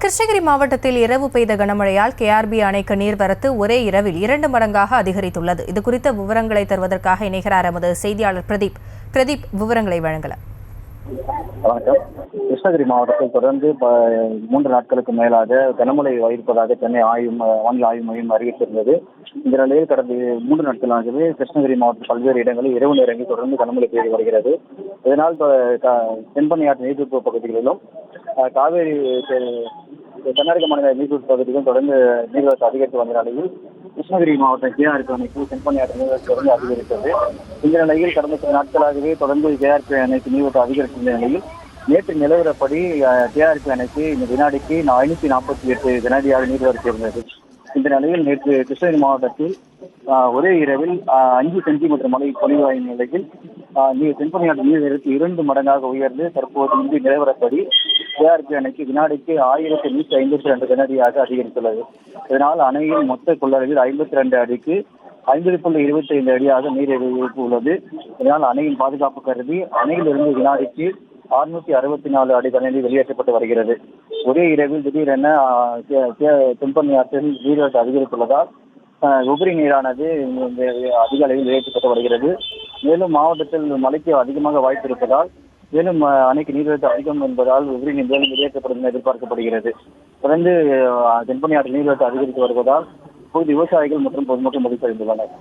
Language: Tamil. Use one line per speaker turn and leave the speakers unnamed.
கிருஷ்ணகிரி மாவட்டத்தில் இரவு பெய்த கனமழையால் கேஆர்பி அணைக்கு நீர்வரத்து ஒரே இரவில் 2 மடங்காக அதிகரித்துள்ளது. இதுகுறித்த விவரங்களை தருவதற்காக இணைகிறார் எமது செய்தியாளர் பிரதீப் விவரங்களை வழங்கலாம்.
வணக்கம். கிருஷ்ணகிரி மாவட்டத்தில் தொடர்ந்து 3 நாட்களுக்கு மேலாக கனமழை இருப்பதாக சென்னை வானிலை ஆய்வு மையம் அறிவித்திருந்தது. இந்த நிலையில் கடந்த 3 நாட்களாகவே கிருஷ்ணகிரி மாவட்டத்தில் பல்வேறு இடங்களில் இரவு நேரங்களில் தொடர்ந்து கனமழை பெய்து வருகிறது. இதனால் தென்பெண்ணை நீர்பிடிப்பு பகுதிகளிலும் காவேரி கர்நாடக மாநில நீர்பிடிப்பு பகுதிகளும் தொடர்ந்து நீர்வரத்து அதிகரித்து வந்த நிலையில் கிருஷ்ணகிரி மாவட்டம் கேஆர்பி அணைக்கு தென்பெண்ணை நீர்வரத்து தொடர்ந்து அதிகரித்தது. இந்த நிலையில் கடந்த சில நாட்களாகவே தொடர்ந்து கேஆர்பி அணைக்கு நீர்வரத்து அதிகரித்த நிலையில் நேற்று நிலவரப்படி கேஆர்பி அணைக்கு இந்த வினாடிக்கு 548 வினாடியாக நீர்வரத்து இருந்தது. இந்த நிலையில் நேற்று கிருஷ்ணகிரி மாவட்டத்தில் ஒரே இரவில் 5 சென்டிமீட்டர் மழை பொழிவாயின் நிலையில் தென்பெண்ணை நீர்வரத்து 2 மடங்காக உயர்ந்து தற்போது இன்று நிலவரப்படி கேஆர்பி அணைக்கு வினாடிக்கு 1152 வினாடியாக அதிகரித்துள்ளது. இதனால் அணையின் மொத்த கொள்ளளவில் 52 அடிக்கு 50.25 அடியாக நீர் இருப்பு உள்ளது. இதனால் அணையின் பாதுகாப்பு கருதி அணையிலிருந்து வினாடிக்கு 664 அடி தண்ணீர் வெளியேற்றப்பட்டு வருகிறது. ஒரே இரவில் திடீரென தென்பெண்ணை ஆற்றில் நீர்வரத்து அதிகரித்துள்ளதால் உபரி நீரானது அதிக அளவில் வெளியேற்றப்பட்டு வருகிறது. மேலும் மாவட்டத்தில் மழைக்கு அதிகமாக வாய்ப்பு இருப்பதால் மேலும் அணைக்கு நீர்வரத்து அதிகம் என்பதால் உபரி நீர் வெளியேற்றப்படும் என எதிர்பார்க்கப்படுகிறது. தொடர்ந்து தென்பெண்ணை ஆற்றில் நீர்வரத்து அதிகரித்து வருவதால் இப்போது விவசாயிகள் மற்றும் பொதுமக்கள் மகிழ்ச்சி அடைந்துள்ளனர்.